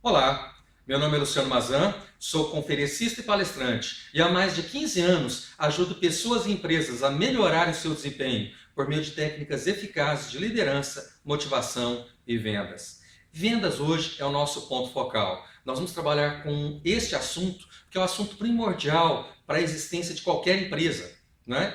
Olá, meu nome é Luciano Mazan, sou conferencista e palestrante e há mais de 15 anos ajudo pessoas e empresas a melhorarem seu desempenho por meio de técnicas eficazes de liderança, motivação e vendas. Vendas hoje é o nosso ponto focal. Nós vamos trabalhar com este assunto, que é o assunto primordial para a existência de qualquer empresa.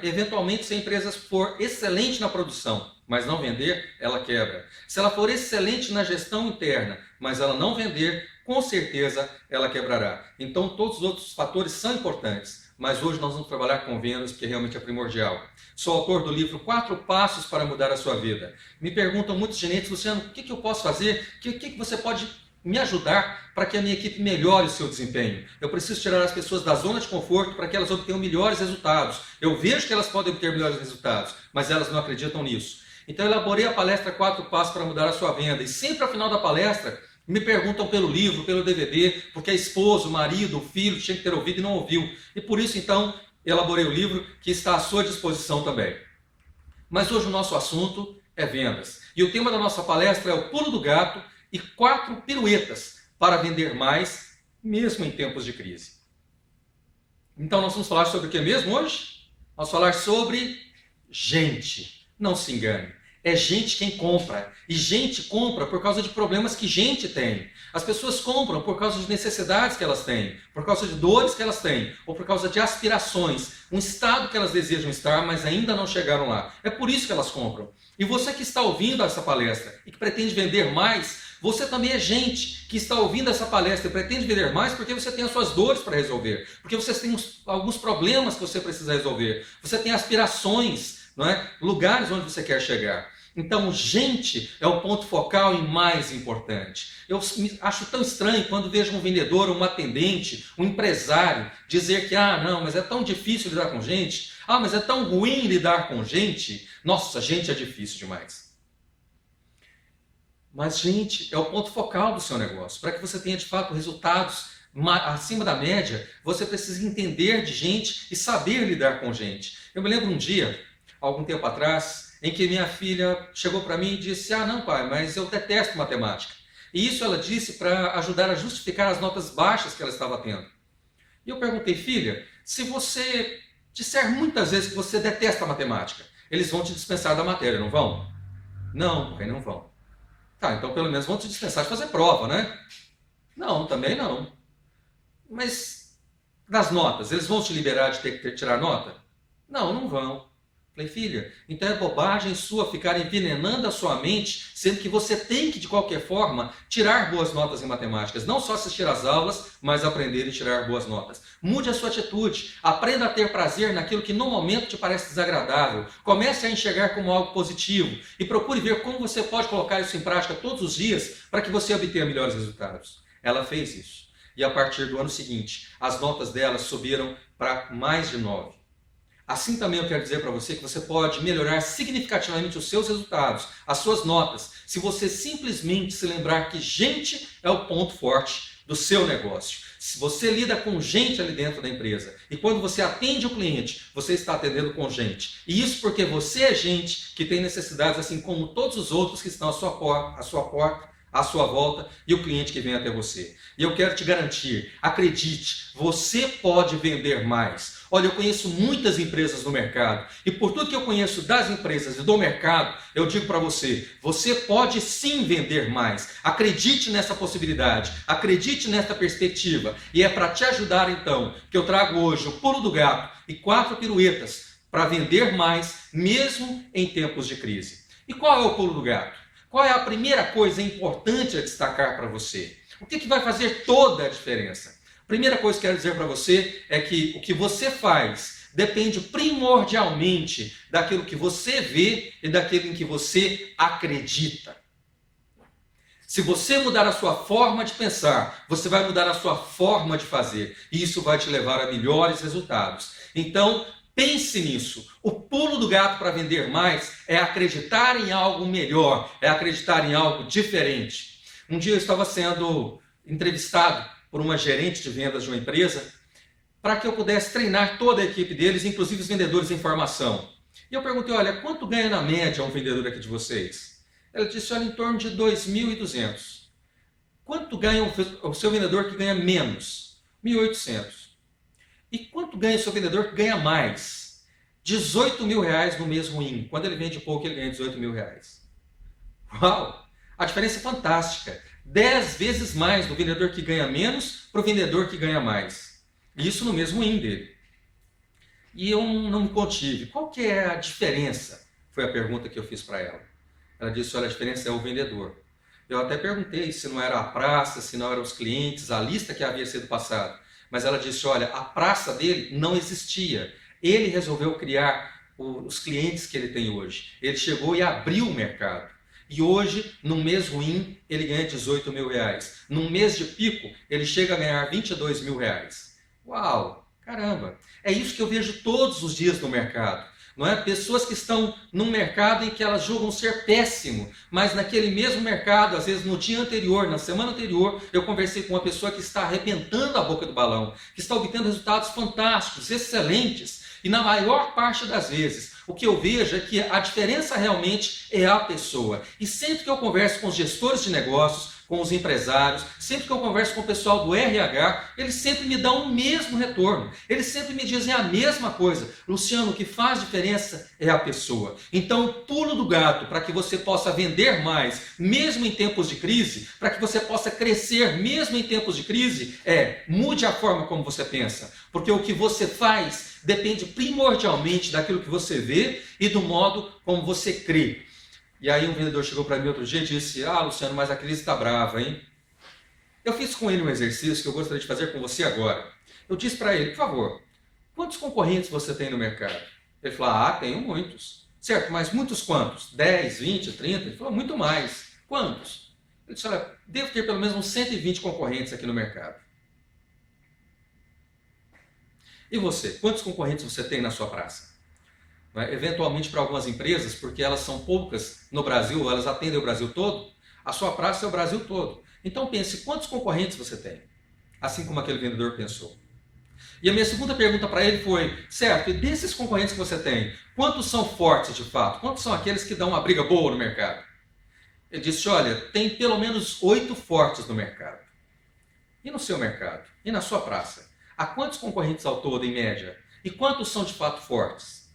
Eventualmente, se a empresa for excelente na produção, mas não vender, ela quebra. Se ela for excelente na gestão interna, mas ela não vender, com certeza ela quebrará. Então todos os outros fatores são importantes, mas hoje nós vamos trabalhar com vendas, porque realmente é primordial. Sou autor do livro 4 Passos para Mudar a Sua Vida. Me perguntam muitos gerentes, Luciano, o que eu posso fazer? O que você pode me ajudar para que a minha equipe melhore o seu desempenho? Eu preciso tirar as pessoas da zona de conforto para que elas obtenham melhores resultados. Eu vejo que elas podem obter melhores resultados, mas elas não acreditam nisso. Então eu elaborei a palestra 4 Passos para Mudar a Sua Venda. E sempre ao final da palestra me perguntam pelo livro, pelo DVD, porque a esposa, o marido, o filho tinha que ter ouvido e não ouviu. E por isso então elaborei o livro que está à sua disposição também. Mas hoje o nosso assunto é vendas. E o tema da nossa palestra é o pulo do gato e 4 piruetas para vender mais, mesmo em tempos de crise. Então nós vamos falar sobre o que mesmo hoje? Vamos falar sobre gente. Não se engane. É gente quem compra. E gente compra por causa de problemas que gente tem. As pessoas compram por causa de necessidades que elas têm, por causa de dores que elas têm, ou por causa de aspirações, um estado que elas desejam estar, mas ainda não chegaram lá. É por isso que elas compram. E você que está ouvindo essa palestra e que pretende vender mais, você também é gente que está ouvindo essa palestra e pretende vender mais porque você tem as suas dores para resolver, porque você tem alguns problemas que você precisa resolver, você tem aspirações, lugares onde você quer chegar. Então, gente é o ponto focal e mais importante. Eu acho tão estranho quando vejo um vendedor, um atendente, um empresário dizer que, não, mas é tão difícil lidar com gente, mas é tão ruim lidar com gente. Nossa, gente é difícil demais. Mas gente é o ponto focal do seu negócio. Para que você tenha de fato resultados acima da média, você precisa entender de gente e saber lidar com gente. Eu me lembro um dia, algum tempo atrás, em que minha filha chegou para mim e disse, não pai, mas eu detesto matemática. E isso ela disse para ajudar a justificar as notas baixas que ela estava tendo. E eu perguntei, filha, se você disser muitas vezes que você detesta matemática, eles vão te dispensar da matéria, não vão? Não, pai, não vão. Tá, então pelo menos vão te dispensar de fazer prova, né? Não, também não. Mas das notas, eles vão te liberar de ter que tirar nota? Não, não vão. Falei, filha, então é bobagem sua ficar envenenando a sua mente, sendo que você tem que, de qualquer forma, tirar boas notas em matemáticas. Não só assistir às aulas, mas aprender e tirar boas notas. Mude a sua atitude. Aprenda a ter prazer naquilo que no momento te parece desagradável. Comece a enxergar como algo positivo e procure ver como você pode colocar isso em prática todos os dias para que você obtenha melhores resultados. Ela fez isso. E a partir do ano seguinte, as notas dela subiram para mais de 9. Assim também eu quero dizer para você que você pode melhorar significativamente os seus resultados, as suas notas, se você simplesmente se lembrar que gente é o ponto forte do seu negócio. Se você lida com gente ali dentro da empresa e quando você atende o cliente, você está atendendo com gente. E isso porque você é gente que tem necessidades assim como todos os outros que estão à sua porta, à sua volta e o cliente que vem até você. E eu quero te garantir, acredite, você pode vender mais. Olha, eu conheço muitas empresas no mercado e por tudo que eu conheço das empresas e do mercado, eu digo para você, você pode sim vender mais. Acredite nessa possibilidade, acredite nessa perspectiva e é para te ajudar então que eu trago hoje o pulo do gato e 4 piruetas para vender mais mesmo em tempos de crise. E qual é o pulo do gato? Qual é a primeira coisa importante a destacar para você? O que vai fazer toda a diferença? A primeira coisa que eu quero dizer para você é que o que você faz depende primordialmente daquilo que você vê e daquilo em que você acredita. Se você mudar a sua forma de pensar, você vai mudar a sua forma de fazer. E isso vai te levar a melhores resultados. Então, pense nisso. O pulo do gato para vender mais é acreditar em algo melhor, é acreditar em algo diferente. Um dia eu estava sendo entrevistado por uma gerente de vendas de uma empresa para que eu pudesse treinar toda a equipe deles, inclusive os vendedores em formação. E eu perguntei, olha, quanto ganha na média um vendedor aqui de vocês? Ela disse, olha, em torno de 2.200. Quanto ganha o seu vendedor que ganha menos? 1.800. E quanto ganha o seu vendedor que ganha mais? 18 mil reais no mês ruim. Quando ele vende pouco, ele ganha 18 mil reais. Uau! A diferença é fantástica. 10 vezes mais do vendedor que ganha menos para o vendedor que ganha mais. Isso no mês ruim dele. E eu não me contive. Qual que é a diferença? Foi a pergunta que eu fiz para ela. Ela disse, olha, a diferença é o vendedor. Eu até perguntei se não era a praça, se não eram os clientes, a lista que havia sido passada. Mas ela disse, olha, a praça dele não existia. Ele resolveu criar os clientes que ele tem hoje. Ele chegou e abriu o mercado. E hoje, num mês ruim, ele ganha 18 mil reais. Num mês de pico, ele chega a ganhar 22 mil reais. Uau! Caramba! É isso que eu vejo todos os dias no mercado. Não é? Pessoas que estão num mercado em que elas julgam ser péssimo, mas naquele mesmo mercado, às vezes no dia anterior, na semana anterior, eu conversei com uma pessoa que está arrebentando a boca do balão, que está obtendo resultados fantásticos, excelentes, e na maior parte das vezes, o que eu vejo é que a diferença realmente é a pessoa. E sempre que eu converso com os gestores de negócios, com os empresários, sempre que eu converso com o pessoal do RH, eles sempre me dão o mesmo retorno. Eles sempre me dizem a mesma coisa. Luciano, o que faz diferença é a pessoa. Então, o pulo do gato para que você possa vender mais, mesmo em tempos de crise, para que você possa crescer mesmo em tempos de crise, mude a forma como você pensa. Porque o que você faz depende primordialmente daquilo que você vê e do modo como você crê. E aí um vendedor chegou para mim outro dia e disse, Luciano, mas a crise está brava, hein? Eu fiz com ele um exercício que eu gostaria de fazer com você agora. Eu disse para ele, por favor, quantos concorrentes você tem no mercado? Ele falou, tenho muitos. Certo, mas muitos quantos? 10, 20, 30? Ele falou, muito mais. Quantos? Eu disse, olha, devo ter pelo menos uns 120 concorrentes aqui no mercado. E você? Quantos concorrentes você tem na sua praça? Eventualmente para algumas empresas, porque elas são poucas no Brasil, elas atendem o Brasil todo, a sua praça é o Brasil todo. Então pense, quantos concorrentes você tem? Assim como aquele vendedor pensou. E a minha segunda pergunta para ele foi, certo, e desses concorrentes que você tem, quantos são fortes de fato? Quantos são aqueles que dão uma briga boa no mercado? Ele disse, olha, tem pelo menos 8 fortes no mercado. E no seu mercado? E na sua praça? Há quantos concorrentes ao todo, em média? E quantos são de fato fortes?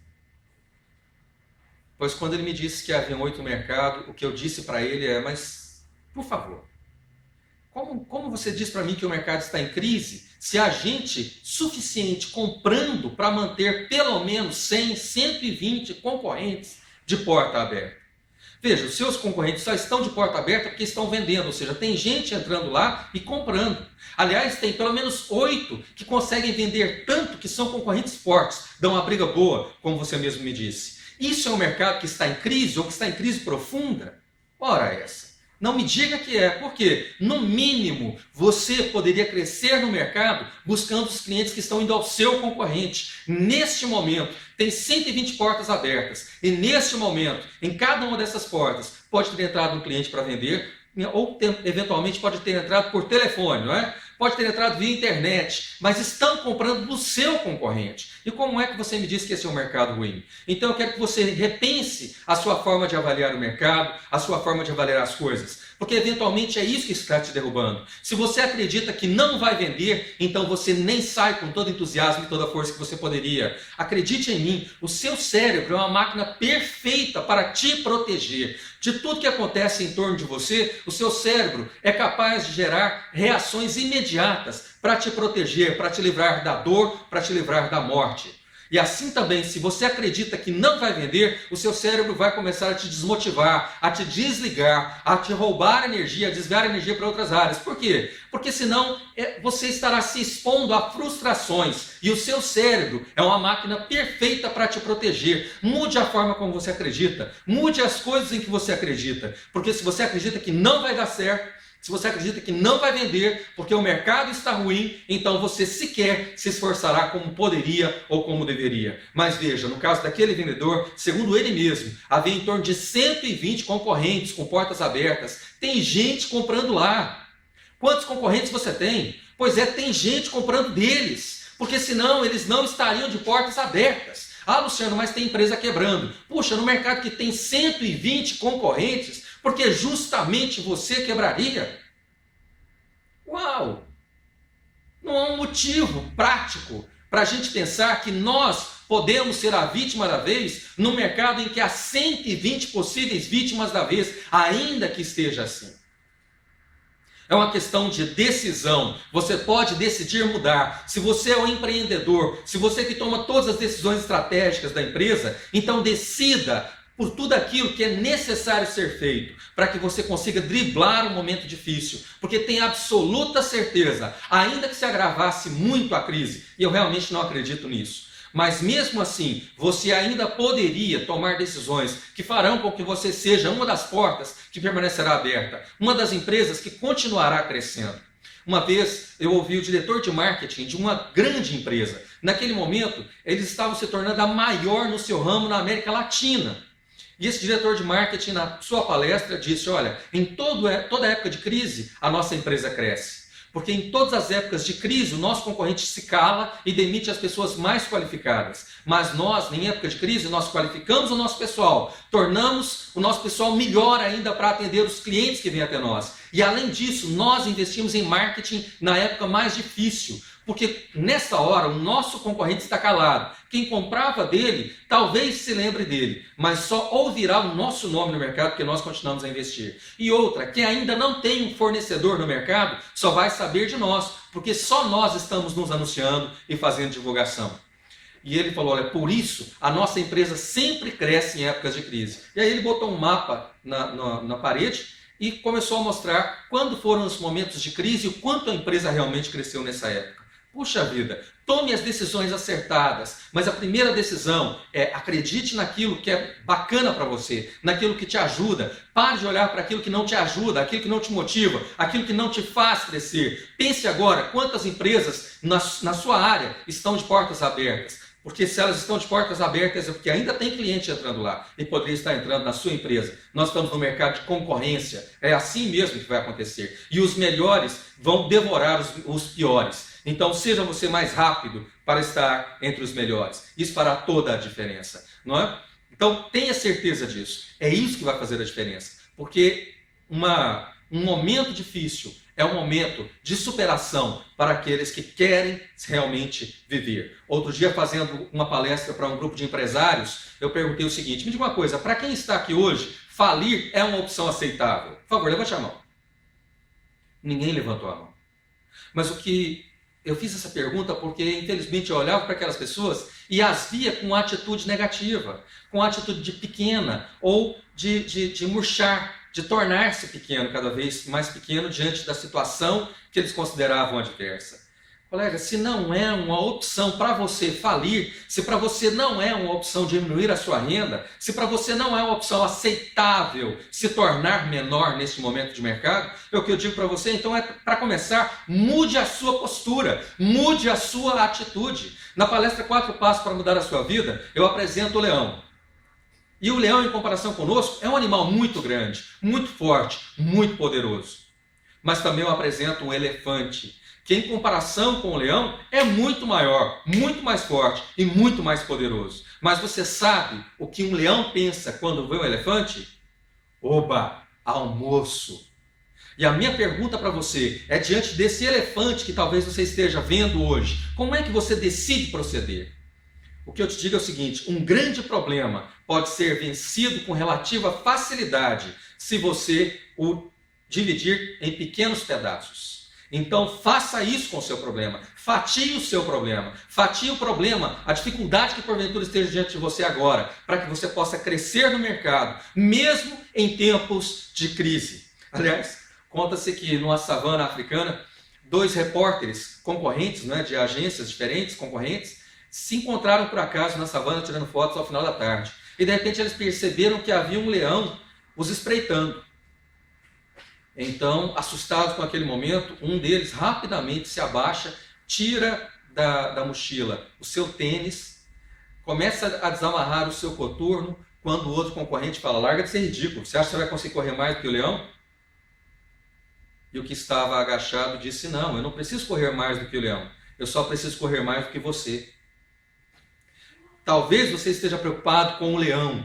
Pois quando ele me disse que havia 8 no mercado, o que eu disse para ele é, mas, por favor, como você diz para mim que o mercado está em crise, se há gente suficiente comprando para manter pelo menos 100, 120 concorrentes de porta aberta? Veja, os seus concorrentes só estão de porta aberta porque estão vendendo, ou seja, tem gente entrando lá e comprando. Aliás, tem pelo menos 8 que conseguem vender tanto que são concorrentes fortes, dão uma briga boa, como você mesmo me disse. Isso é um mercado que está em crise ou que está em crise profunda? Ora essa. Não me diga que é, porque no mínimo você poderia crescer no mercado buscando os clientes que estão indo ao seu concorrente. Neste momento, tem 120 portas abertas e neste momento, em cada uma dessas portas, pode ter entrado um cliente para vender ou eventualmente pode ter entrado por telefone, não é? Pode ter entrado via internet, mas estão comprando do seu concorrente. E como é que você me diz que esse é um mercado ruim? Então eu quero que você repense a sua forma de avaliar o mercado, a sua forma de avaliar as coisas. Porque eventualmente é isso que está te derrubando. Se você acredita que não vai vender, então você nem sai com todo entusiasmo e toda a força que você poderia. Acredite em mim, o seu cérebro é uma máquina perfeita para te proteger. De tudo que acontece em torno de você, o seu cérebro é capaz de gerar reações imediatas para te proteger, para te livrar da dor, para te livrar da morte. E assim também, se você acredita que não vai vender, o seu cérebro vai começar a te desmotivar, a te desligar, a te roubar energia, a desviar energia para outras áreas. Por quê? Porque senão você estará se expondo a frustrações. E o seu cérebro é uma máquina perfeita para te proteger. Mude a forma como você acredita. Mude as coisas em que você acredita. Porque se você acredita que não vai dar certo, se você acredita que não vai vender porque o mercado está ruim, então você sequer se esforçará como poderia ou como deveria. Mas veja, no caso daquele vendedor, segundo ele mesmo, havia em torno de 120 concorrentes com portas abertas. Tem gente comprando lá. Quantos concorrentes você tem? Pois tem gente comprando deles, porque senão eles não estariam de portas abertas. Luciano, mas tem empresa quebrando. Puxa, no mercado que tem 120 concorrentes, porque justamente você quebraria? qual? Não há um motivo prático para a gente pensar que nós podemos ser a vítima da vez num mercado em que há 120 possíveis vítimas da vez, ainda que esteja assim. É uma questão de decisão. Você pode decidir mudar. Se você é um empreendedor, se você que toma todas as decisões estratégicas da empresa, então decida por tudo aquilo que é necessário ser feito para que você consiga driblar um momento difícil. Porque tem absoluta certeza, ainda que se agravasse muito a crise, e eu realmente não acredito nisso, mas mesmo assim, você ainda poderia tomar decisões que farão com que você seja uma das portas que permanecerá aberta, uma das empresas que continuará crescendo. Uma vez eu ouvi o diretor de marketing de uma grande empresa. Naquele momento, eles estavam se tornando a maior no seu ramo na América Latina. E esse diretor de marketing, na sua palestra, disse: olha, em toda época de crise, a nossa empresa cresce. Porque em todas as épocas de crise, o nosso concorrente se cala e demite as pessoas mais qualificadas. Mas nós, em época de crise, nós qualificamos o nosso pessoal, tornamos o nosso pessoal melhor ainda para atender os clientes que vêm até nós. E além disso, nós investimos em marketing na época mais difícil. Porque nessa hora o nosso concorrente está calado. Quem comprava dele talvez se lembre dele, mas só ouvirá o nosso nome no mercado porque nós continuamos a investir. E outra, quem ainda não tem um fornecedor no mercado só vai saber de nós, porque só nós estamos nos anunciando e fazendo divulgação. E ele falou: olha, por isso a nossa empresa sempre cresce em épocas de crise. E aí ele botou um mapa na parede e começou a mostrar quando foram os momentos de crise e o quanto a empresa realmente cresceu nessa época. Puxa vida, tome as decisões acertadas, mas a primeira decisão é: acredite naquilo que é bacana para você, naquilo que te ajuda. Pare de olhar para aquilo que não te ajuda, aquilo que não te motiva, aquilo que não te faz crescer. Pense agora quantas empresas na sua área estão de portas abertas. Porque se elas estão de portas abertas é porque ainda tem cliente entrando lá e poderia estar entrando na sua empresa. Nós estamos no mercado de concorrência, é assim mesmo que vai acontecer. E os melhores vão devorar os piores. Então seja você mais rápido para estar entre os melhores. Isso fará toda a diferença, não é? Então tenha certeza disso. É isso que vai fazer a diferença. Porque um momento difícil é um momento de superação para aqueles que querem realmente viver. Outro dia, fazendo uma palestra para um grupo de empresários, eu perguntei o seguinte: me diga uma coisa, para quem está aqui hoje, falir é uma opção aceitável? Por favor, levante a mão. Ninguém levantou a mão. Mas eu fiz essa pergunta porque, infelizmente, eu olhava para aquelas pessoas e as via com atitude negativa, com atitude de pequena ou de murchar, de tornar-se pequeno, cada vez mais pequeno diante da situação que eles consideravam adversa. Colega, se não é uma opção para você falir, se para você não é uma opção diminuir a sua renda, se para você não é uma opção aceitável se tornar menor neste momento de mercado, o que eu digo para você, então, é, para começar, mude a sua postura, mude a sua atitude. Na palestra 4 Passos para Mudar a Sua Vida, eu apresento o leão. E o leão, em comparação conosco, é um animal muito grande, muito forte, muito poderoso. Mas também eu apresento um elefante, que em comparação com o leão é muito maior, muito mais forte e muito mais poderoso. Mas você sabe o que um leão pensa quando vê um elefante? Oba, almoço! E a minha pergunta para você é: diante desse elefante que talvez você esteja vendo hoje, como é que você decide proceder? O que eu te digo é o seguinte: um grande problema pode ser vencido com relativa facilidade se você o dividir em pequenos pedaços. Então faça isso com o seu problema, fatie o seu problema, fatie o problema, a dificuldade que porventura esteja diante de você agora, para que você possa crescer no mercado, mesmo em tempos de crise. Aliás, conta-se que numa savana africana, 2 repórteres concorrentes, né, de agências diferentes, concorrentes, se encontraram por acaso na savana tirando fotos ao final da tarde. E de repente eles perceberam que havia um leão os espreitando. Então, assustados com aquele momento, um deles rapidamente se abaixa, tira da mochila o seu tênis, começa a desamarrar o seu coturno, quando o outro concorrente fala: larga de ser ridículo, você acha que você vai conseguir correr mais do que o leão? E o que estava agachado disse: não, eu não preciso correr mais do que o leão, eu só preciso correr mais do que você. Talvez você esteja preocupado com o leão,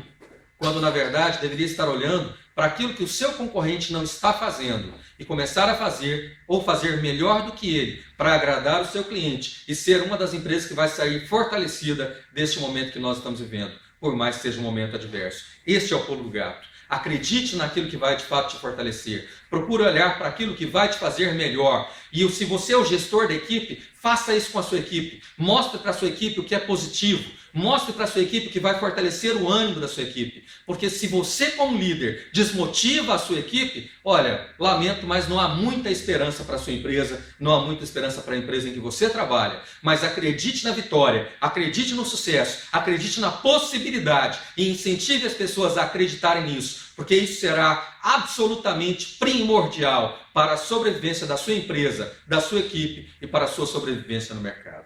quando na verdade deveria estar olhando para aquilo que o seu concorrente não está fazendo e começar a fazer ou fazer melhor do que ele para agradar o seu cliente e ser uma das empresas que vai sair fortalecida deste momento que nós estamos vivendo, por mais que seja um momento adverso. Este é o pulo do gato. Acredite naquilo que vai de fato te fortalecer. Procure olhar para aquilo que vai te fazer melhor. E se você é o gestor da equipe, faça isso com a sua equipe. Mostre para a sua equipe o que é positivo. Mostre para a sua equipe o que vai fortalecer o ânimo da sua equipe. Porque se você, como líder, desmotiva a sua equipe, olha, lamento, mas não há muita esperança para a sua empresa, não há muita esperança para a empresa em que você trabalha. Mas acredite na vitória, acredite no sucesso, acredite na possibilidade e incentive as pessoas a acreditarem nisso. Porque isso será absolutamente primordial para a sobrevivência da sua empresa, da sua equipe e para a sua sobrevivência no mercado.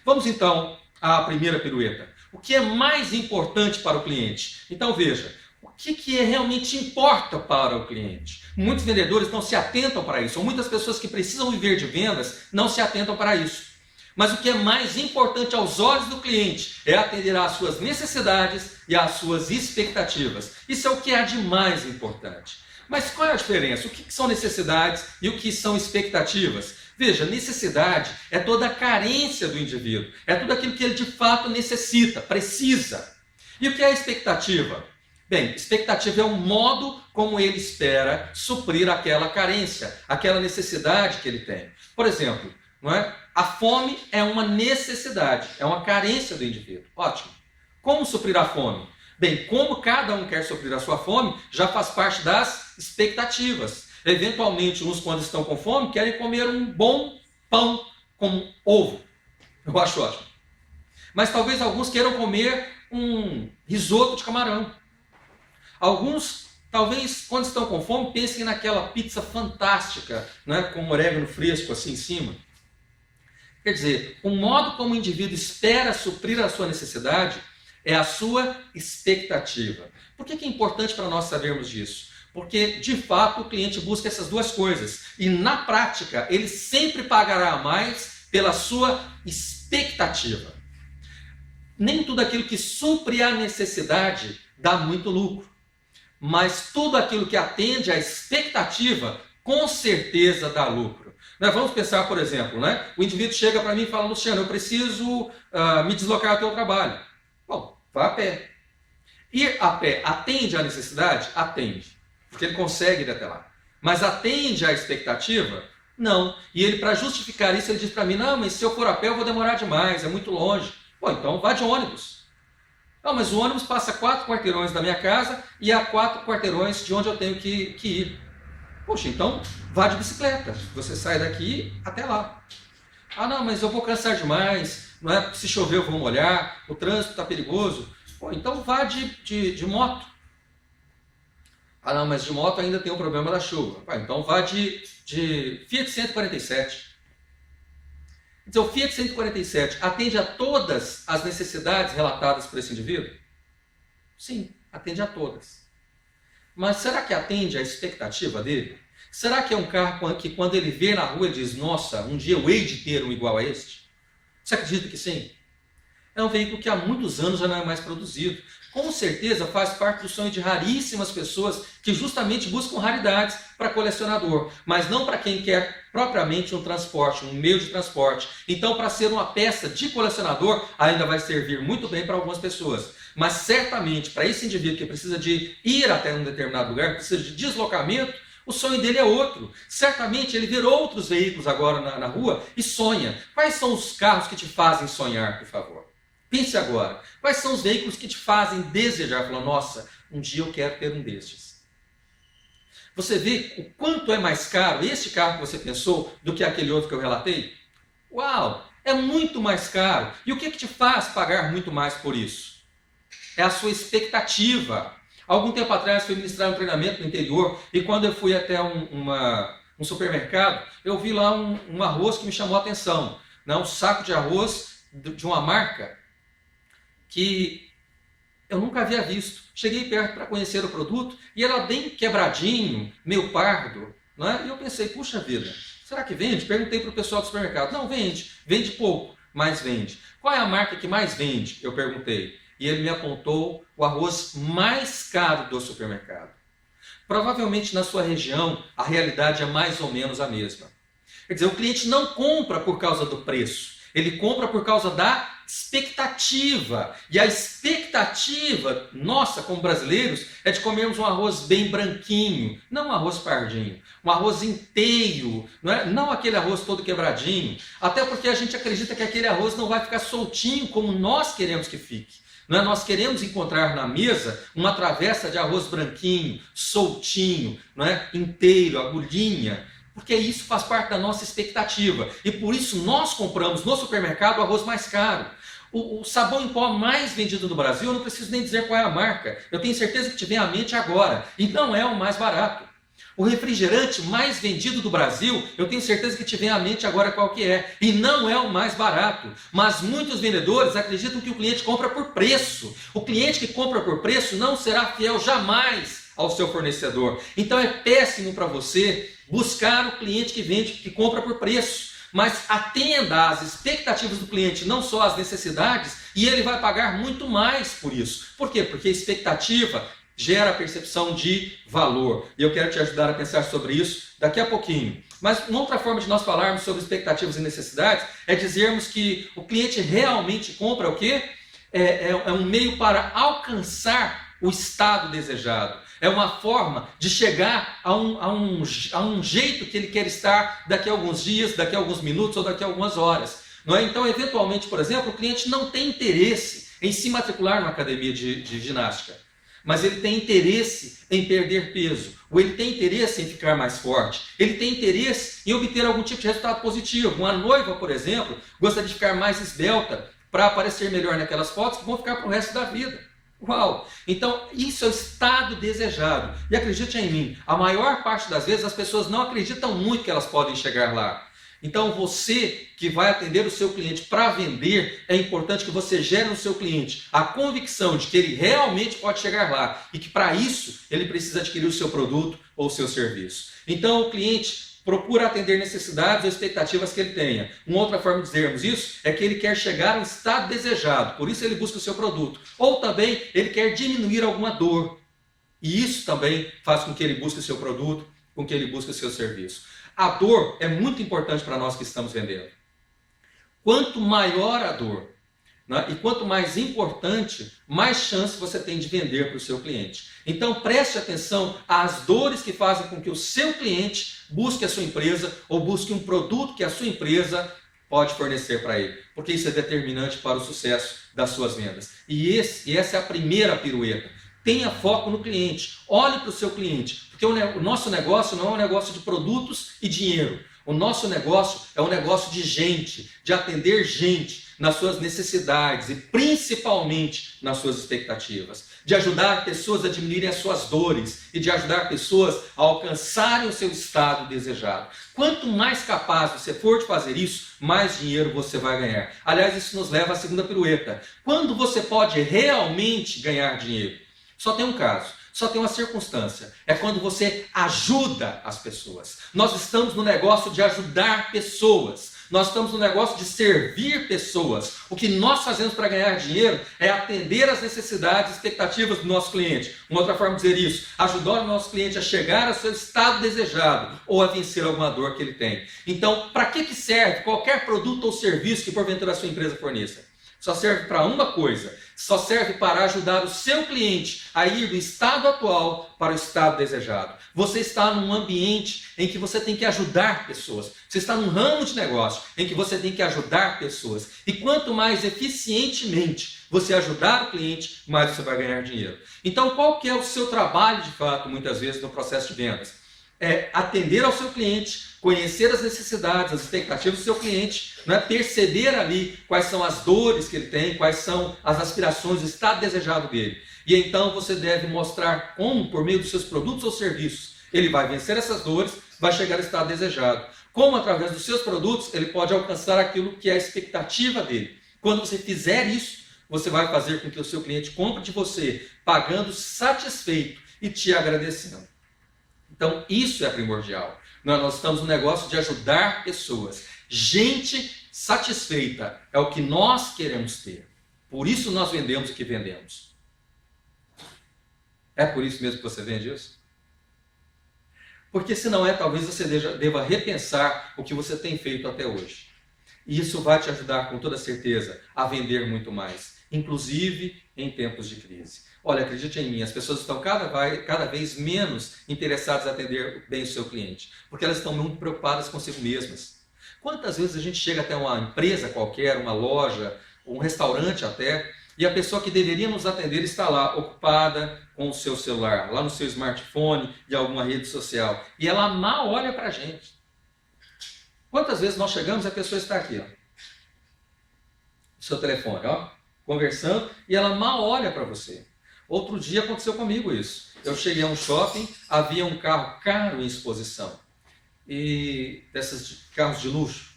Vamos então à primeira pirueta. O que é mais importante para o cliente? Então veja, o que realmente importa para o cliente? Muitos vendedores não se atentam para isso, ou muitas pessoas que precisam viver de vendas não se atentam para isso. Mas o que é mais importante aos olhos do cliente é atender às suas necessidades e às suas expectativas. Isso é o que há de mais importante. Mas qual é a diferença? O que são necessidades e o que são expectativas? Veja, necessidade é toda a carência do indivíduo, é tudo aquilo que ele de fato necessita, precisa. E o que é expectativa? Bem, expectativa é o modo como ele espera suprir aquela carência, aquela necessidade que ele tem. Por exemplo, não é? A fome é uma necessidade, é uma carência do indivíduo. Ótimo. Como suprir a fome? Bem, como cada um quer suprir a sua fome, já faz parte das expectativas. Eventualmente, uns quando estão com fome, querem comer um bom pão com ovo. Eu acho ótimo. Mas talvez alguns queiram comer um risoto de camarão. Alguns, talvez, quando estão com fome, pensem naquela pizza fantástica, né, com orégano fresco assim em cima. Quer dizer, o modo como o indivíduo espera suprir a sua necessidade é a sua expectativa. Por que é importante para nós sabermos disso? Porque, de fato, o cliente busca essas duas coisas. E, na prática, ele sempre pagará mais pela sua expectativa. Nem tudo aquilo que supre a necessidade dá muito lucro. Mas tudo aquilo que atende à expectativa, com certeza dá lucro. Vamos pensar, por exemplo, né? O indivíduo chega para mim e fala: Luciano, eu preciso me deslocar até o trabalho. Bom, vá a pé. Ir a pé atende à necessidade? Atende. Porque ele consegue ir até lá. Mas atende à expectativa? Não. E ele, para justificar isso, ele diz para mim: não, mas se eu for a pé eu vou demorar demais, é muito longe. Bom, então vá de ônibus. Não, mas o ônibus passa 4 quarteirões da minha casa e há 4 quarteirões de onde eu tenho que ir. Poxa, então vá de bicicleta. Você sai daqui até lá. Ah, não, mas eu vou cansar demais. Não é? Se chover eu vou molhar. O trânsito está perigoso. Pô, então vá de moto. Ah, não, mas de moto ainda tem o problema da chuva. Ah, então vá de Fiat 147. Então o Fiat 147 atende a todas as necessidades relatadas por esse indivíduo? Sim, atende a todas. Mas será que atende à expectativa dele? Será que é um carro que quando ele vê na rua ele diz: nossa, um dia eu hei de ter um igual a este? Você acredita que sim? É um veículo que há muitos anos já não é mais produzido. Com certeza faz parte do sonho de raríssimas pessoas que justamente buscam raridades para colecionador, mas não para quem quer propriamente um transporte, um meio de transporte. Então, para ser uma peça de colecionador, ainda vai servir muito bem para algumas pessoas. Mas certamente, para esse indivíduo que precisa de ir até um determinado lugar, que precisa de deslocamento, o sonho dele é outro. Certamente ele vê outros veículos agora na rua e sonha. Quais são os carros que te fazem sonhar, por favor? Pense agora. Quais são os veículos que te fazem desejar? Falar: nossa, um dia eu quero ter um destes. Você vê o quanto é mais caro este carro que você pensou do que aquele outro que eu relatei? Uau, é muito mais caro. E o que te faz pagar muito mais por isso? É a sua expectativa. Algum tempo atrás fui ministrar um treinamento no interior e quando eu fui até um supermercado, eu vi lá um arroz que me chamou a atenção. Um saco de arroz de uma marca que eu nunca havia visto. Cheguei perto para conhecer o produto e era bem quebradinho, meio pardo. Não é? E eu pensei: puxa vida, será que vende? Perguntei para o pessoal do supermercado. Não, vende pouco, mas vende. Qual é a marca que mais vende? Eu perguntei. E ele me apontou o arroz mais caro do supermercado. Provavelmente na sua região a realidade é mais ou menos a mesma. Quer dizer, o cliente não compra por causa do preço, ele compra por causa da expectativa. E a expectativa nossa, como brasileiros, é de comermos um arroz bem branquinho, não um arroz pardinho, um arroz inteiro, não aquele arroz todo quebradinho, até porque a gente acredita que aquele arroz não vai ficar soltinho como nós queremos que fique. Nós queremos encontrar na mesa uma travessa de arroz branquinho, soltinho, inteiro, agulhinha, porque isso faz parte da nossa expectativa. E por isso nós compramos no supermercado o arroz mais caro. O sabão em pó mais vendido no Brasil, eu não preciso nem dizer qual é a marca. Eu tenho certeza que te vem à mente agora. E não é o mais barato. O refrigerante mais vendido do Brasil, eu tenho certeza que te vem à mente agora qual que é. E não é o mais barato. Mas muitos vendedores acreditam que o cliente compra por preço. O cliente que compra por preço não será fiel jamais ao seu fornecedor. Então é péssimo para você buscar o cliente que compra por preço. Mas atenda às expectativas do cliente, não só às necessidades, e ele vai pagar muito mais por isso. Por quê? Porque a expectativa gera a percepção de valor. E eu quero te ajudar a pensar sobre isso daqui a pouquinho. Mas uma outra forma de nós falarmos sobre expectativas e necessidades é dizermos que o cliente realmente compra o quê? É um meio para alcançar o estado desejado. É uma forma de chegar a um jeito que ele quer estar daqui a alguns dias, daqui a alguns minutos ou daqui a algumas horas. Não é? Então, eventualmente, por exemplo, o cliente não tem interesse em se matricular numa academia de ginástica, mas ele tem interesse em perder peso, ou ele tem interesse em ficar mais forte, ele tem interesse em obter algum tipo de resultado positivo. Uma noiva, por exemplo, gosta de ficar mais esbelta para aparecer melhor naquelas fotos que vão ficar para o resto da vida. Uau! Então, isso é o estado desejado. E acredite em mim, a maior parte das vezes as pessoas não acreditam muito que elas podem chegar lá. Então, você que vai atender o seu cliente para vender, é importante que você gere no seu cliente a convicção de que ele realmente pode chegar lá e que para isso ele precisa adquirir o seu produto ou o seu serviço. Então, o cliente procura atender necessidades ou expectativas que ele tenha. Uma outra forma de dizermos isso é que ele quer chegar ao estado desejado, por isso ele busca o seu produto. Ou também ele quer diminuir alguma dor. E isso também faz com que ele busque o seu produto, com que ele busque o seu serviço. A dor é muito importante para nós que estamos vendendo. Quanto maior a dor, e quanto mais importante, mais chance você tem de vender para o seu cliente. Então preste atenção às dores que fazem com que o seu cliente busque a sua empresa ou busque um produto que a sua empresa pode fornecer para ele. Porque isso é determinante para o sucesso das suas vendas. E essa é a primeira pirueta. Tenha foco no cliente. Olhe para o seu cliente. Porque o nosso negócio não é um negócio de produtos e dinheiro. O nosso negócio é um negócio de gente, de atender gente nas suas necessidades e principalmente nas suas expectativas. De ajudar pessoas a diminuírem as suas dores e de ajudar pessoas a alcançarem o seu estado desejado. Quanto mais capaz você for de fazer isso, mais dinheiro você vai ganhar. Aliás, isso nos leva à segunda pirueta. Quando você pode realmente ganhar dinheiro? Só tem um caso. Só tem uma circunstância, é quando você ajuda as pessoas. Nós estamos no negócio de ajudar pessoas, nós estamos no negócio de servir pessoas. O que nós fazemos para ganhar dinheiro é atender às necessidades e expectativas do nosso cliente. Uma outra forma de dizer isso, ajudar o nosso cliente a chegar ao seu estado desejado ou a vencer alguma dor que ele tem. Então, para que serve qualquer produto ou serviço que porventura a sua empresa forneça? Só serve para uma coisa, só serve para ajudar o seu cliente a ir do estado atual para o estado desejado. Você está num ambiente em que você tem que ajudar pessoas. Você está num ramo de negócio em que você tem que ajudar pessoas. E quanto mais eficientemente você ajudar o cliente, mais você vai ganhar dinheiro. Então, qual que é o seu trabalho de fato, muitas vezes, no processo de vendas? É atender ao seu cliente, conhecer as necessidades, as expectativas do seu cliente, perceber ali quais são as dores que ele tem, quais são as aspirações, o estado desejado dele. E então você deve mostrar como, por meio dos seus produtos ou serviços, ele vai vencer essas dores, vai chegar ao estado desejado. Como, através dos seus produtos, ele pode alcançar aquilo que é a expectativa dele. Quando você fizer isso, você vai fazer com que o seu cliente compre de você, pagando satisfeito e te agradecendo. Então, isso é primordial. Nós estamos no negócio de ajudar pessoas. Gente satisfeita é o que nós queremos ter. Por isso nós vendemos o que vendemos. É por isso mesmo que você vende isso? Porque se não é, talvez você deva repensar o que você tem feito até hoje. E isso vai te ajudar, com toda certeza, a vender muito mais, inclusive em tempos de crise. Olha, acredite em mim, as pessoas estão cada vez menos interessadas em atender bem o seu cliente, porque elas estão muito preocupadas consigo mesmas. Quantas vezes a gente chega até uma empresa qualquer, uma loja, um restaurante até, e a pessoa que deveria nos atender está lá, ocupada com o seu celular, lá no seu smartphone, de alguma rede social, e ela mal olha para a gente. Quantas vezes nós chegamos e a pessoa está aqui, ó, no seu telefone, ó, conversando, e ela mal olha para você. Outro dia aconteceu comigo isso. Eu cheguei a um shopping, havia um carro caro em exposição, e desses carros de luxo.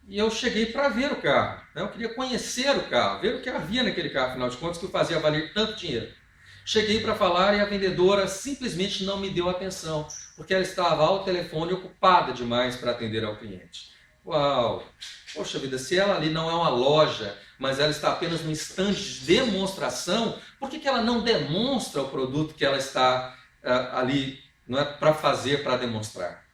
E eu cheguei para ver o carro, né? Eu queria conhecer o carro, ver o que havia naquele carro, afinal de contas, que o fazia valer tanto dinheiro. Cheguei para falar e a vendedora simplesmente não me deu atenção, porque ela estava ao telefone ocupada demais para atender ao cliente. Uau! Poxa vida, se ela ali não é uma loja, mas ela está apenas no instante de demonstração, por que ela não demonstra o produto que ela está ali, não é, para fazer, para demonstrar?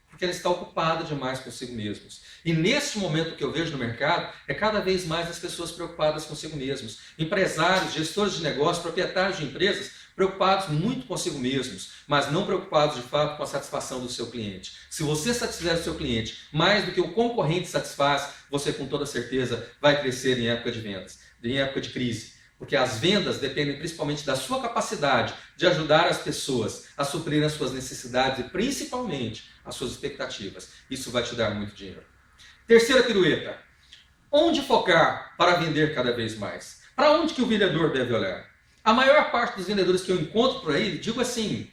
Porque ela está ocupada demais consigo mesmos. E nesse momento que eu vejo no mercado, é cada vez mais as pessoas preocupadas consigo mesmos. Empresários, gestores de negócios, proprietários de empresas, preocupados muito consigo mesmos, mas não preocupados de fato com a satisfação do seu cliente. Se você satisfizer o seu cliente mais do que o concorrente satisfaz, você com toda certeza vai crescer em época de vendas, em época de crise. Porque as vendas dependem principalmente da sua capacidade de ajudar as pessoas a suprir as suas necessidades e principalmente as suas expectativas. Isso vai te dar muito dinheiro. Terceira pirueta. Onde focar para vender cada vez mais? Para onde que o vendedor deve olhar? A maior parte dos vendedores que eu encontro por aí, digo assim,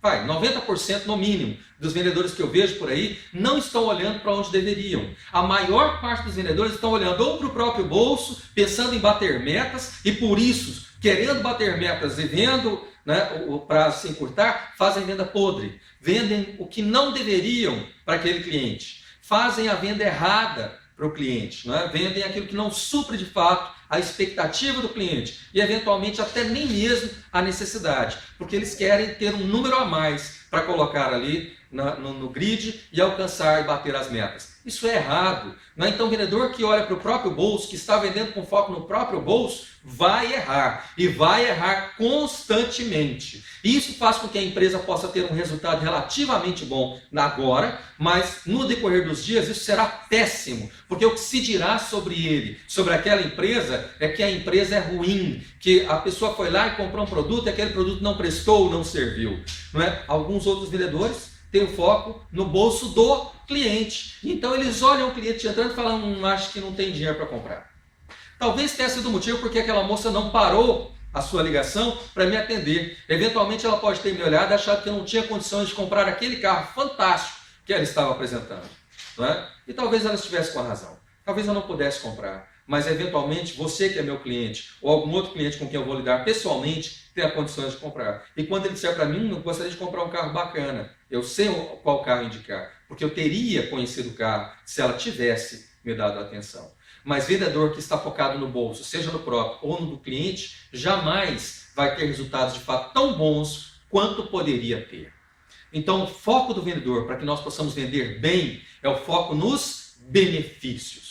90% no mínimo dos vendedores que eu vejo por aí não estão olhando para onde deveriam. A maior parte dos vendedores estão olhando ou para o próprio bolso, pensando em bater metas e por isso, querendo bater metas e vendo, né, o prazo se encurtar, fazem venda podre. Vendem o que não deveriam para aquele cliente. Fazem a venda errada para o cliente. Né? Vendem aquilo que não supre de fato a expectativa do cliente e eventualmente até nem mesmo a necessidade, porque eles querem ter um número a mais para colocar ali no grid e alcançar e bater as metas. Isso é errado. Não é? Então o vendedor que olha para o próprio bolso, que está vendendo com foco no próprio bolso, vai errar e vai errar constantemente. Isso faz com que a empresa possa ter um resultado relativamente bom agora, mas no decorrer dos dias isso será péssimo, porque o que se dirá sobre ele, sobre aquela empresa, é que a empresa é ruim, que a pessoa foi lá e comprou um produto e aquele produto não prestou ou não serviu. Não é? Alguns outros vendedores têm o foco no bolso do cliente. Então eles olham o cliente entrando e falam, acho que não tem dinheiro para comprar. Talvez tenha sido o motivo porque aquela moça não parou a sua ligação para me atender. Eventualmente ela pode ter me olhado e achado que eu não tinha condições de comprar aquele carro fantástico que ela estava apresentando. Não é? E talvez ela estivesse com a razão. Talvez eu não pudesse comprar. Mas eventualmente você que é meu cliente ou algum outro cliente com quem eu vou lidar pessoalmente tenha condições de comprar. E quando ele disser para mim, eu gostaria de comprar um carro bacana, eu sei qual carro indicar, porque eu teria conhecido o carro se ela tivesse me dado atenção. Mas vendedor que está focado no bolso, seja no próprio ou no do cliente, jamais vai ter resultados de fato tão bons quanto poderia ter. Então o foco do vendedor, para que nós possamos vender bem, é o foco nos benefícios.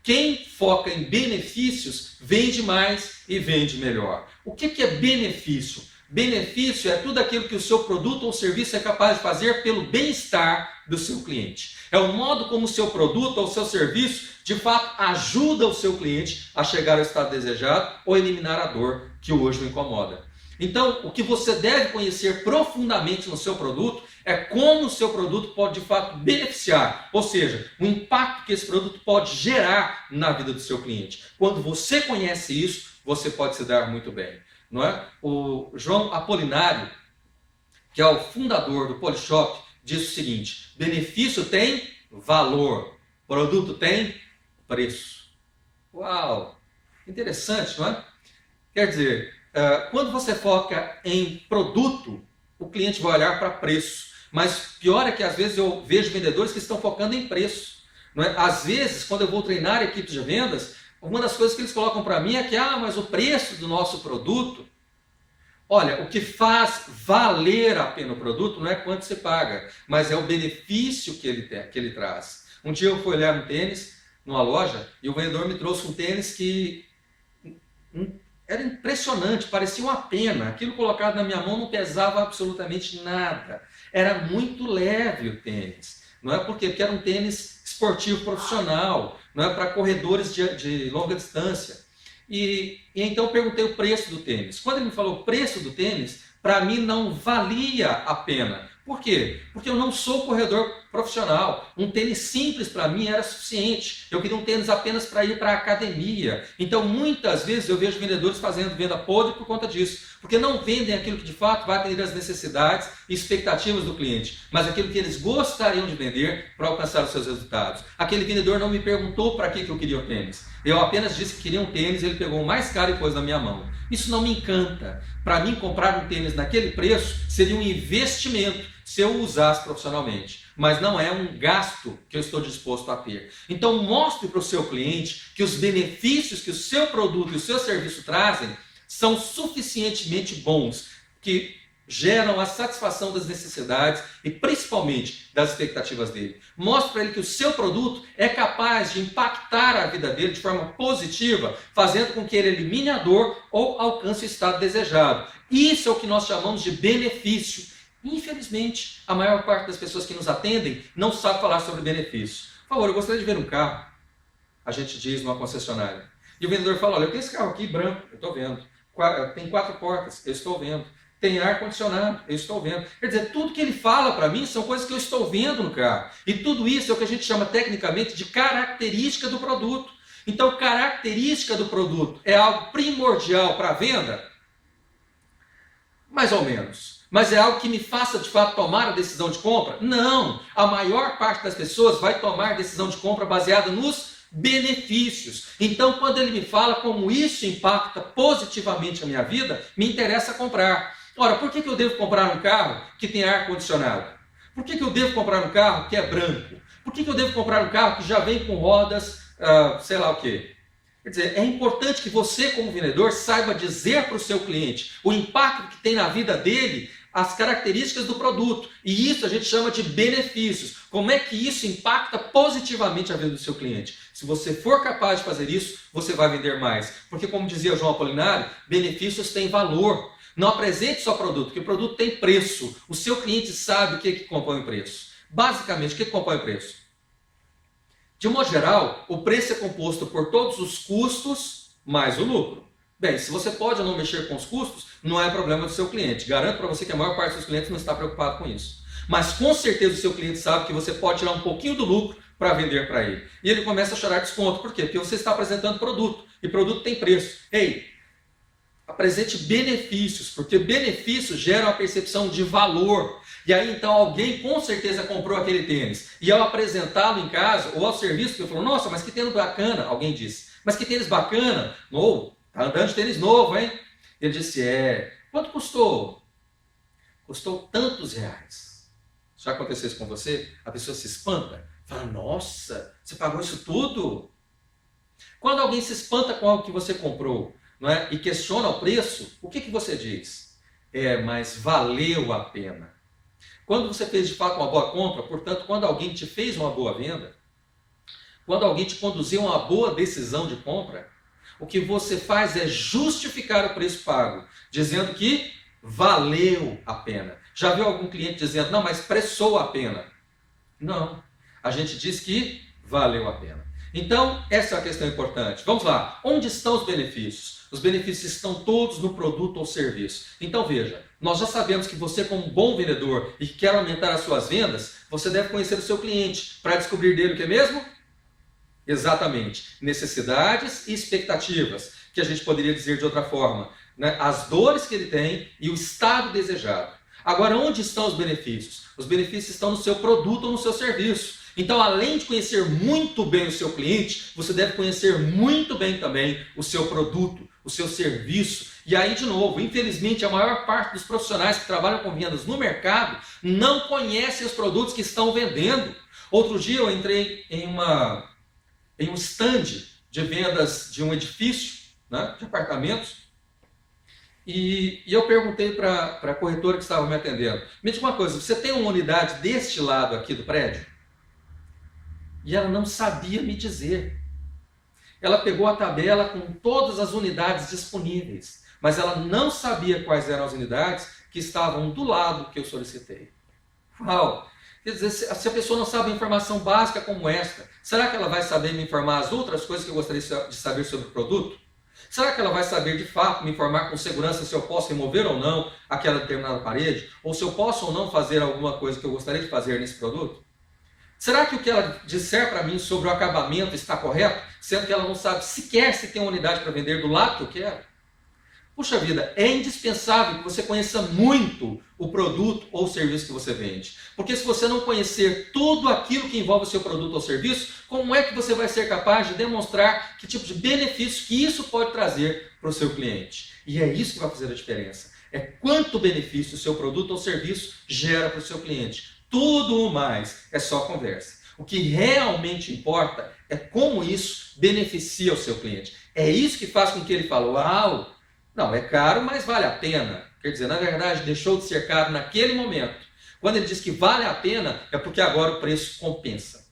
Quem foca em benefícios vende mais e vende melhor. O que é benefício? Benefício é tudo aquilo que o seu produto ou serviço é capaz de fazer pelo bem-estar do seu cliente. É o modo como o seu produto ou o seu serviço de fato ajuda o seu cliente a chegar ao estado desejado ou eliminar a dor que hoje o incomoda. Então, o que você deve conhecer profundamente no seu produto é como o seu produto pode de fato beneficiar, ou seja, o impacto que esse produto pode gerar na vida do seu cliente. Quando você conhece isso, você pode se dar muito bem. Não é? O João Apolinário, que é o fundador do Polishop, diz o seguinte: benefício tem valor, produto tem preço. Uau! Interessante, não é? Quer dizer, quando você foca em produto, o cliente vai olhar para preço. Mas pior é que às vezes eu vejo vendedores que estão focando em preço. Não é? Às vezes, quando eu vou treinar equipes de vendas, uma das coisas que eles colocam para mim é que, mas o preço do nosso produto, Olha, o que faz valer a pena o produto não é quanto você paga, mas é o benefício que ele traz. Um dia eu fui olhar um tênis numa loja e o vendedor me trouxe um tênis que era impressionante, parecia uma pena. Aquilo colocado na minha mão não pesava absolutamente nada. Era muito leve o tênis. Não é por quê? Porque era um tênis esportivo profissional, não é para corredores de longa distância. E então eu perguntei o preço do tênis. Quando ele me falou o preço do tênis, para mim não valia a pena. Por quê? Porque eu não sou corredor profissional. Um tênis simples para mim era suficiente. Eu queria um tênis apenas para ir para a academia. Então muitas vezes eu vejo vendedores fazendo venda podre por conta disso. Porque não vendem aquilo que de fato vai atender as necessidades e expectativas do cliente, mas aquilo que eles gostariam de vender para alcançar os seus resultados. Aquele vendedor não me perguntou para que eu queria o tênis. Eu apenas disse que queria um tênis, ele pegou o mais caro e pôs na minha mão. Isso não me encanta. Para mim, comprar um tênis naquele preço seria um investimento se eu usasse profissionalmente, mas não é um gasto que eu estou disposto a ter. Então mostre para o seu cliente que os benefícios que o seu produto e o seu serviço trazem são suficientemente bons, que geram a satisfação das necessidades e principalmente das expectativas dele. Mostre para ele que o seu produto é capaz de impactar a vida dele de forma positiva, fazendo com que ele elimine a dor ou alcance o estado desejado. Isso é o que nós chamamos de benefício. Infelizmente, a maior parte das pessoas que nos atendem não sabe falar sobre benefício. Por favor, eu gostaria de ver um carro, a gente diz numa concessionária. E o vendedor fala, olha, eu tenho esse carro aqui branco, eu estou vendo. Tem 4 portas, eu estou vendo. Tem ar-condicionado, eu estou vendo. Quer dizer, tudo que ele fala para mim são coisas que eu estou vendo no carro. E tudo isso é o que a gente chama tecnicamente de característica do produto. Então, característica do produto é algo primordial para a venda? Mais ou menos. Mas é algo que me faça de fato tomar a decisão de compra? Não! A maior parte das pessoas vai tomar decisão de compra baseada nos benefícios. Então, quando ele me fala como isso impacta positivamente a minha vida, me interessa comprar. Ora, por que eu devo comprar um carro que tem ar-condicionado? Por que eu devo comprar um carro que é branco? Por que eu devo comprar um carro que já vem com rodas, sei lá o quê? Quer dizer, é importante que você, como vendedor, saiba dizer para o seu cliente o impacto que tem na vida dele, as características do produto. E isso a gente chama de benefícios. Como é que isso impacta positivamente a vida do seu cliente? Se você for capaz de fazer isso, você vai vender mais. Porque, como dizia João Apolinário, benefícios têm valor. Não apresente só produto, porque o produto tem preço. O seu cliente sabe o que compõe o preço. Basicamente, o que compõe o preço? De um modo geral, o preço é composto por todos os custos mais o lucro. Bem, se você pode ou não mexer com os custos, não é problema do seu cliente. Garanto para você que a maior parte dos seus clientes não está preocupado com isso. Mas com certeza o seu cliente sabe que você pode tirar um pouquinho do lucro para vender para ele. E ele começa a chorar desconto. Por quê? Porque você está apresentando produto. E produto tem preço. Ei, apresente benefícios, porque benefícios geram a percepção de valor. E aí então alguém com certeza comprou aquele tênis. E ao apresentá-lo em casa, ou ao serviço, ele falou, nossa, mas que tênis bacana, alguém disse. Mas que tênis bacana, novo, tá andando de tênis novo, hein? Ele disse, quanto custou? Custou tantos reais. Já aconteceu isso com você? A pessoa se espanta, fala, nossa, você pagou isso tudo? Quando alguém se espanta com algo que você comprou, não é? E questiona o preço, o que você diz? Mas valeu a pena. Quando você fez de fato uma boa compra, portanto, quando alguém te fez uma boa venda, quando alguém te conduziu a uma boa decisão de compra, o que você faz é justificar o preço pago, dizendo que valeu a pena. Já viu algum cliente dizendo, não, mas pressou a pena? Não. A gente diz que valeu a pena. Então, essa é uma questão importante. Vamos lá. Onde estão os benefícios? Os benefícios estão todos no produto ou serviço. Então, veja, nós já sabemos que você, como bom vendedor e que quer aumentar as suas vendas, você deve conhecer o seu cliente para descobrir dele o que é mesmo? Exatamente. Necessidades e expectativas, que a gente poderia dizer de outra forma, né? As dores que ele tem e o estado desejado. Agora, onde estão os benefícios? Os benefícios estão no seu produto ou no seu serviço. Então, além de conhecer muito bem o seu cliente, você deve conhecer muito bem também o seu produto, o seu serviço. E aí, de novo, infelizmente, a maior parte dos profissionais que trabalham com vendas no mercado não conhecem os produtos que estão vendendo. Outro dia eu entrei em um stand de vendas de um edifício, né, de apartamentos, E eu perguntei para a corretora que estava me atendendo, me diga uma coisa, você tem uma unidade deste lado aqui do prédio? E ela não sabia me dizer. Ela pegou a tabela com todas as unidades disponíveis, mas ela não sabia quais eram as unidades que estavam do lado que eu solicitei. Uau! Quer dizer, se a pessoa não sabe informação básica como esta, será que ela vai saber me informar as outras coisas que eu gostaria de saber sobre o produto? Será que ela vai saber de fato me informar com segurança se eu posso remover ou não aquela determinada parede? Ou se eu posso ou não fazer alguma coisa que eu gostaria de fazer nesse produto? Será que o que ela disser para mim sobre o acabamento está correto, sendo que ela não sabe sequer se tem uma unidade para vender do lado que eu quero? Puxa vida, é indispensável que você conheça muito o produto ou serviço que você vende. Porque se você não conhecer tudo aquilo que envolve o seu produto ou serviço, como é que você vai ser capaz de demonstrar que tipo de benefício que isso pode trazer para o seu cliente? E é isso que vai fazer a diferença. É quanto benefício o seu produto ou serviço gera para o seu cliente. Tudo o mais é só conversa. O que realmente importa é como isso beneficia o seu cliente. É isso que faz com que ele fale, uau, não, é caro, mas vale a pena. Quer dizer, na verdade, deixou de ser caro naquele momento. Quando ele diz que vale a pena, é porque agora o preço compensa.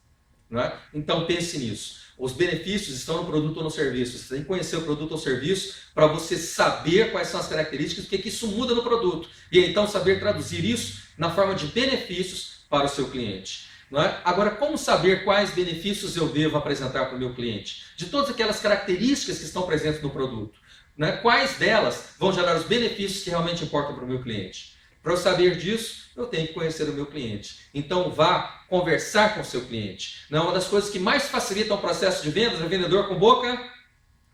Não é? Então pense nisso. Os benefícios estão no produto ou no serviço. Você tem que conhecer o produto ou serviço para você saber quais são as características, o que isso muda no produto. E então saber traduzir isso na forma de benefícios para o seu cliente. Não é? Agora, como saber quais benefícios eu devo apresentar para o meu cliente? De todas aquelas características que estão presentes no produto. Né? Quais delas vão gerar os benefícios que realmente importam para o meu cliente? Para eu saber disso, eu tenho que conhecer o meu cliente. Então vá conversar com o seu cliente. Não, uma das coisas que mais facilitam o processo de vendas é o vendedor com boca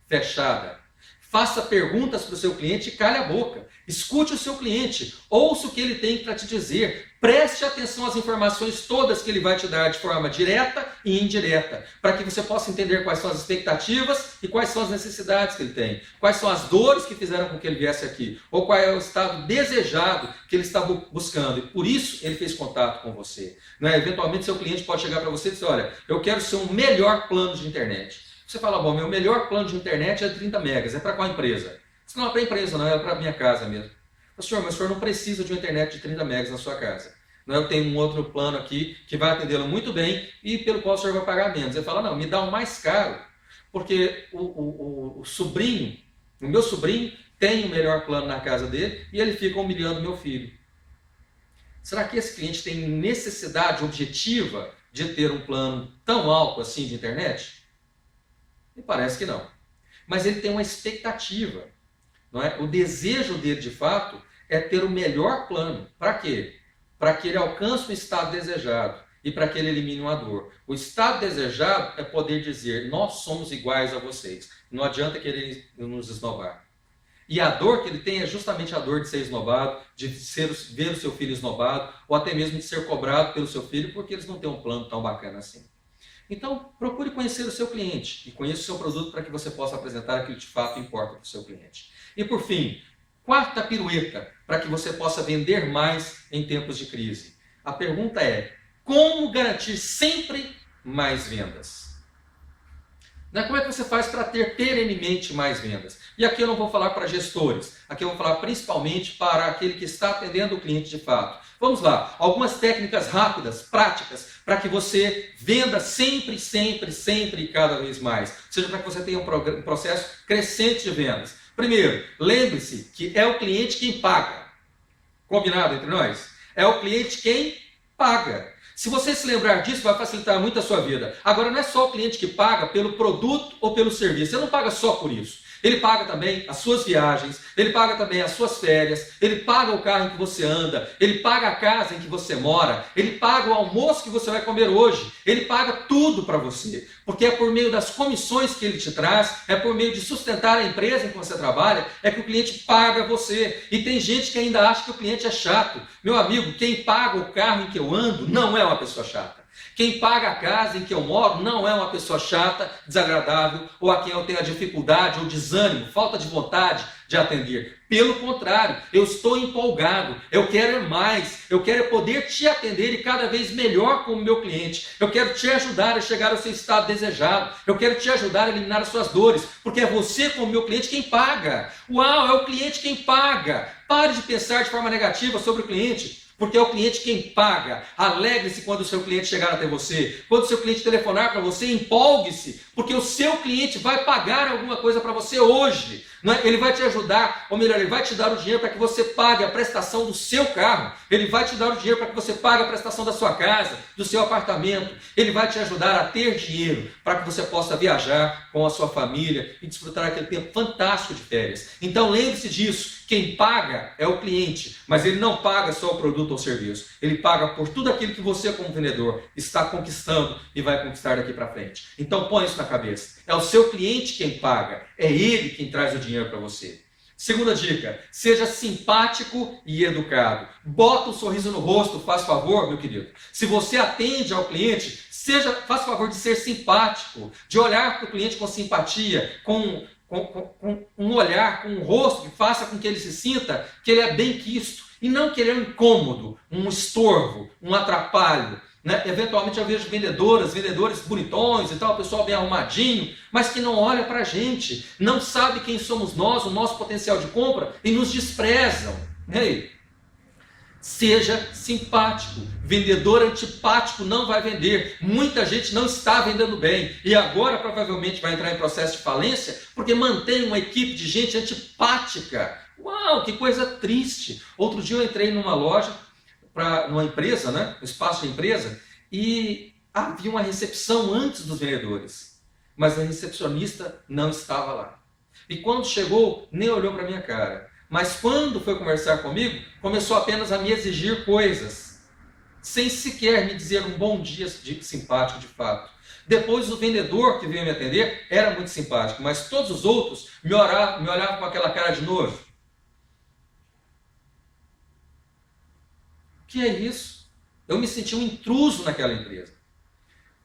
fechada. Faça perguntas para o seu cliente e cale a boca. Escute o seu cliente, ouça o que ele tem para te dizer. Preste atenção às informações todas que ele vai te dar de forma direta e indireta, para que você possa entender quais são as expectativas e quais são as necessidades que ele tem, quais são as dores que fizeram com que ele viesse aqui, ou qual é o estado desejado que ele está buscando, e por isso ele fez contato com você. Né? Eventualmente seu cliente pode chegar para você e dizer, olha, eu quero ser um melhor plano de internet. Você fala, bom, meu melhor plano de internet é 30 megas, é para qual empresa? Isso não é para a empresa, não, é para a minha casa mesmo. Senhor, mas o senhor não precisa de uma internet de 30 megas na sua casa. Não, eu tenho um outro plano aqui que vai atendê-lo muito bem e pelo qual o senhor vai pagar menos. Ele fala, não, me dá um mais caro, porque o sobrinho, o meu sobrinho tem o melhor plano na casa dele e ele fica humilhando meu filho. Será que esse cliente tem necessidade objetiva de ter um plano tão alto assim de internet? Me parece que não. Mas ele tem uma expectativa. Não é? O desejo dele, de fato, é ter o melhor plano. Para quê? Para que ele alcance o estado desejado e para que ele elimine uma dor. O estado desejado é poder dizer, nós somos iguais a vocês. Não adianta querer nos esnobar. E a dor que ele tem é justamente a dor de ser esnobado, de ver o seu filho esnobado, ou até mesmo de ser cobrado pelo seu filho, porque eles não têm um plano tão bacana assim. Então, procure conhecer o seu cliente e conheça o seu produto para que você possa apresentar aquilo que de fato importa para o seu cliente. E por fim, quarta pirueta para que você possa vender mais em tempos de crise. A pergunta é, como garantir sempre mais vendas? Como é que você faz para ter perenemente mais vendas? E aqui eu não vou falar para gestores, aqui eu vou falar principalmente para aquele que está atendendo o cliente de fato. Vamos lá, algumas técnicas rápidas, práticas, para que você venda sempre, sempre, sempre e cada vez mais. Ou seja, para que você tenha um processo crescente de vendas. Primeiro, lembre-se que é o cliente quem paga. Combinado entre nós? É o cliente quem paga. Se você se lembrar disso, vai facilitar muito a sua vida. Agora, não é só o cliente que paga pelo produto ou pelo serviço. Você não paga só por isso. Ele paga também as suas viagens, ele paga também as suas férias, ele paga o carro em que você anda, ele paga a casa em que você mora, ele paga o almoço que você vai comer hoje, ele paga tudo para você. Porque é por meio das comissões que ele te traz, é por meio de sustentar a empresa em que você trabalha, é que o cliente paga você. E tem gente que ainda acha que o cliente é chato. Meu amigo, quem paga o carro em que eu ando não é uma pessoa chata. Quem paga a casa em que eu moro não é uma pessoa chata, desagradável, ou a quem eu tenho a dificuldade ou desânimo, falta de vontade de atender. Pelo contrário, eu estou empolgado, eu quero mais, eu quero poder te atender e cada vez melhor como meu cliente. Eu quero te ajudar a chegar ao seu estado desejado, eu quero te ajudar a eliminar as suas dores, porque é você como meu cliente quem paga. Uau, é o cliente quem paga. Pare de pensar de forma negativa sobre o cliente. Porque é o cliente quem paga. Alegre-se quando o seu cliente chegar até você. Quando o seu cliente telefonar para você, empolgue-se. Porque o seu cliente vai pagar alguma coisa para você hoje. Não é? Ele vai te ajudar, ou melhor, ele vai te dar o dinheiro para que você pague a prestação do seu carro. Ele vai te dar o dinheiro para que você pague a prestação da sua casa, do seu apartamento. Ele vai te ajudar a ter dinheiro para que você possa viajar com a sua família e desfrutar aquele tempo fantástico de férias. Então lembre-se disso. Quem paga é o cliente, mas ele não paga só o produto ou serviço. Ele paga por tudo aquilo que você, como vendedor, está conquistando e vai conquistar daqui para frente. Então põe isso na cabeça. É o seu cliente quem paga. É ele quem traz o dinheiro para você. Segunda dica, seja simpático e educado. Bota um sorriso no rosto, faz favor, meu querido. Se você atende ao cliente, faça favor de ser simpático, de olhar para o cliente com simpatia, com um olhar, com um rosto que faça com que ele se sinta que ele é bem quisto e não que ele é um incômodo, um estorvo, um atrapalho. Né? Eventualmente eu vejo vendedores bonitões e tal, o pessoal bem arrumadinho, mas que não olha para a gente, não sabe quem somos nós, o nosso potencial de compra e nos desprezam. Hey, seja simpático. Vendedor antipático não vai vender. Muita gente não está vendendo bem e agora provavelmente vai entrar em processo de falência porque mantém uma equipe de gente antipática. Uau, que coisa triste. Outro dia eu entrei numa loja, numa empresa, né, um espaço de empresa, e havia uma recepção antes dos vendedores, mas a recepcionista não estava lá. E quando chegou, nem olhou para minha cara. Mas quando foi conversar comigo, começou apenas a me exigir coisas, sem sequer me dizer um bom dia simpático de fato. Depois o vendedor que veio me atender era muito simpático, mas todos os outros me olhavam com aquela cara de nojo. O que é isso? Eu me senti um intruso naquela empresa.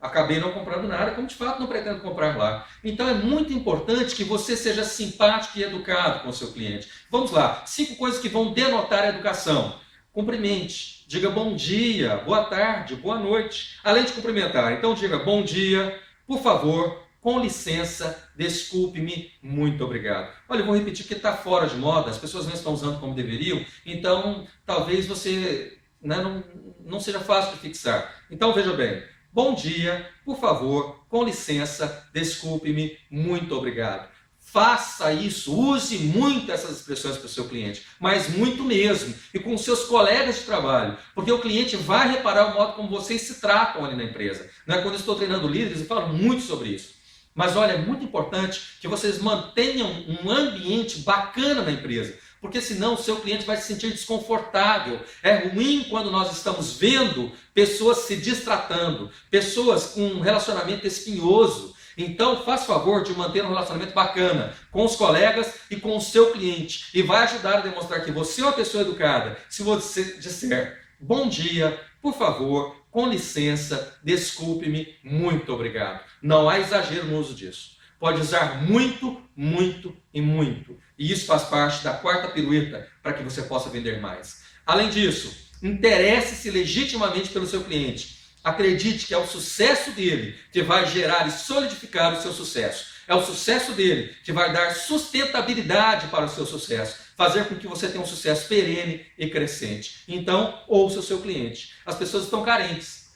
Acabei não comprando nada, como de fato não pretendo comprar lá. Então é muito importante que você seja simpático e educado com o seu cliente. Vamos lá, 5 coisas que vão denotar a educação. Cumprimente, diga bom dia, boa tarde, boa noite. Além de cumprimentar, então diga bom dia, por favor, com licença, desculpe-me, muito obrigado. Olha, eu vou repetir porque está fora de moda, as pessoas não estão usando como deveriam, então talvez você não seja fácil de fixar. Então veja bem. Bom dia, por favor, com licença, desculpe-me, muito obrigado. Faça isso, use muito essas expressões para o seu cliente, mas muito mesmo, e com os seus colegas de trabalho, porque o cliente vai reparar o modo como vocês se tratam ali na empresa. Quando eu estou treinando líderes, eu falo muito sobre isso. Mas olha, é muito importante que vocês mantenham um ambiente bacana na empresa, porque senão o seu cliente vai se sentir desconfortável. É ruim quando nós estamos vendo pessoas se distratando, pessoas com um relacionamento espinhoso. Então, faz favor de manter um relacionamento bacana com os colegas e com o seu cliente. E vai ajudar a demonstrar que você é uma pessoa educada. Se você disser bom dia, por favor, com licença, desculpe-me, muito obrigado. Não há exagero no uso disso. Pode usar muito, muito e muito. E isso faz parte da 4ª pirueta para que você possa vender mais. Além disso, interesse-se legitimamente pelo seu cliente. Acredite que é o sucesso dele que vai gerar e solidificar o seu sucesso. É o sucesso dele que vai dar sustentabilidade para o seu sucesso. Fazer com que você tenha um sucesso perene e crescente. Então, ouça o seu cliente. As pessoas estão carentes.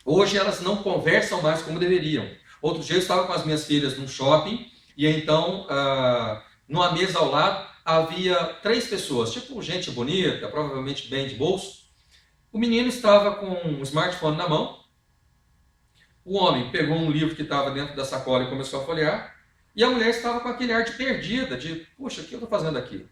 Hoje elas não conversam mais como deveriam. Outro dia eu estava com as minhas filhas num shopping e então, numa mesa ao lado, havia 3 pessoas, tipo gente bonita, provavelmente bem de bolso. O menino estava com um smartphone na mão, o homem pegou um livro que estava dentro da sacola e começou a folhear, e a mulher estava com aquele ar de perdida, de, puxa, o que eu estou fazendo aqui?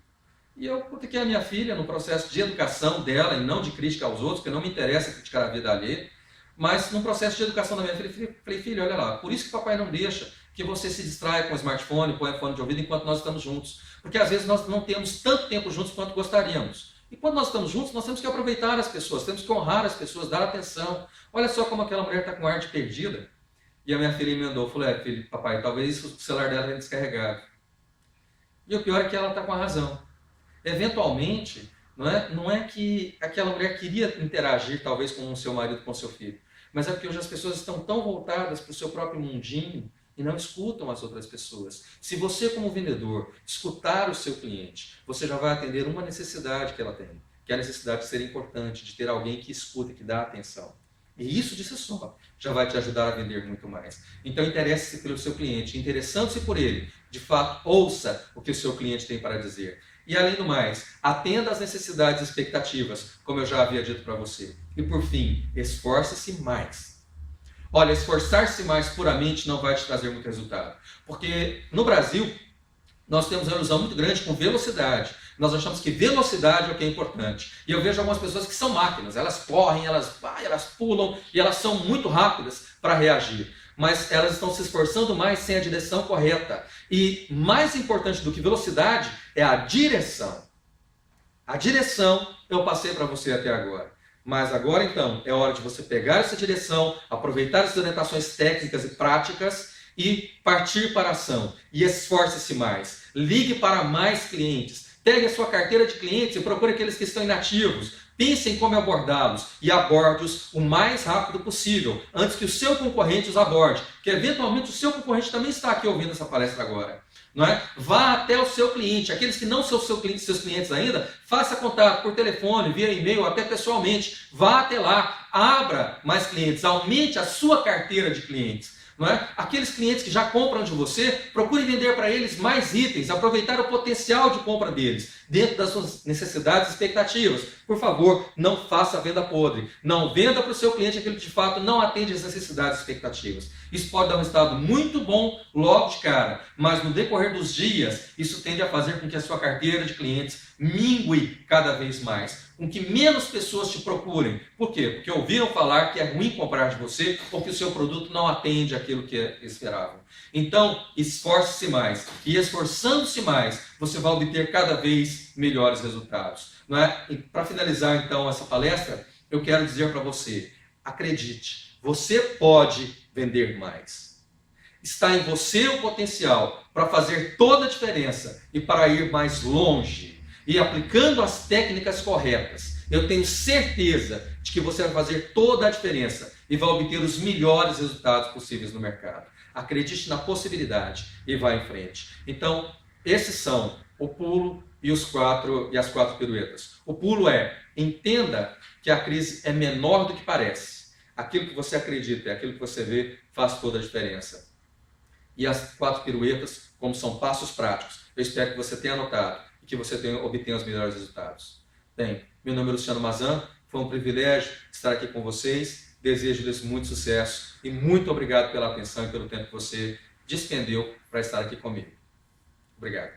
E eu cutuquei a minha filha no processo de educação dela e não de crítica aos outros, porque não me interessa criticar a vida alheia, mas no processo de educação da minha filha, falei, filha, olha lá, por isso que o papai não deixa que você se distraia com o smartphone, põe fone de ouvido enquanto nós estamos juntos. Porque às vezes nós não temos tanto tempo juntos quanto gostaríamos. E quando nós estamos juntos, nós temos que aproveitar as pessoas, temos que honrar as pessoas, dar atenção. Olha só como aquela mulher está com ar de perdida. E a minha filha emendou, falou, filho, papai, talvez o celular dela tenha descarregado. E o pior é que ela está com a razão. Eventualmente, não é que aquela mulher queria interagir talvez com o seu marido, com o seu filho, mas é porque hoje as pessoas estão tão voltadas para o seu próprio mundinho e não escutam as outras pessoas. Se você, como vendedor, escutar o seu cliente, você já vai atender uma necessidade que ela tem, que é a necessidade de ser importante, de ter alguém que escuta e que dá atenção. E isso de si só já vai te ajudar a vender muito mais. Então interesse-se pelo seu cliente, interessando-se por ele, de fato ouça o que o seu cliente tem para dizer. E além do mais, atenda às necessidades e expectativas, como eu já havia dito para você. E por fim, esforce-se mais. Olha, esforçar-se mais puramente não vai te trazer muito resultado. Porque no Brasil, nós temos uma ilusão muito grande com velocidade. Nós achamos que velocidade é o que é importante. E eu vejo algumas pessoas que são máquinas. Elas correm, elas pulam e elas são muito rápidas para reagir. Mas elas estão se esforçando mais sem a direção correta. E mais importante do que velocidade é a direção. A direção eu passei para você até agora. Mas agora então é hora de você pegar essa direção, aproveitar as orientações técnicas e práticas e partir para a ação. E esforce-se mais. Ligue para mais clientes. Pegue a sua carteira de clientes e procure aqueles que estão inativos. Pense em como abordá-los e aborde-os o mais rápido possível, antes que o seu concorrente os aborde, que eventualmente o seu concorrente também está aqui ouvindo essa palestra agora. Não é? Vá até o seu cliente, aqueles que não são seus clientes ainda, faça contato por telefone, via e-mail, até pessoalmente. Vá até lá, abra mais clientes, aumente a sua carteira de clientes. Não é? Aqueles clientes que já compram de você, procure vender para eles mais itens, aproveitar o potencial de compra deles, dentro das suas necessidades e expectativas. Por favor, não faça venda podre. Não venda para o seu cliente aquilo que de fato não atende às necessidades e expectativas. Isso pode dar um resultado muito bom logo de cara, mas no decorrer dos dias, isso tende a fazer com que a sua carteira de clientes mingue cada vez mais, com que menos pessoas te procurem. Por quê? Porque ouviram falar que é ruim comprar de você ou que o seu produto não atende aquilo que esperavam. Então, esforce-se mais. E esforçando-se mais, você vai obter cada vez melhores resultados. Não é? E para finalizar, então, essa palestra, eu quero dizer para você, acredite, você pode vender mais. Está em você o potencial para fazer toda a diferença e para ir mais longe. E aplicando as técnicas corretas, eu tenho certeza de que você vai fazer toda a diferença e vai obter os melhores resultados possíveis no mercado. Acredite na possibilidade e vá em frente. Então, esses são o pulo e as quatro piruetas. O pulo é, entenda que a crise é menor do que parece. Aquilo que você acredita, aquilo que você vê, faz toda a diferença. E as 4 piruetas, como são passos práticos, eu espero que você tenha anotado e que você obtenha os melhores resultados. Bem, meu nome é Luciano Mazan, foi um privilégio estar aqui com vocês, desejo-lhes muito sucesso e muito obrigado pela atenção e pelo tempo que você despendeu para estar aqui comigo. Obrigado.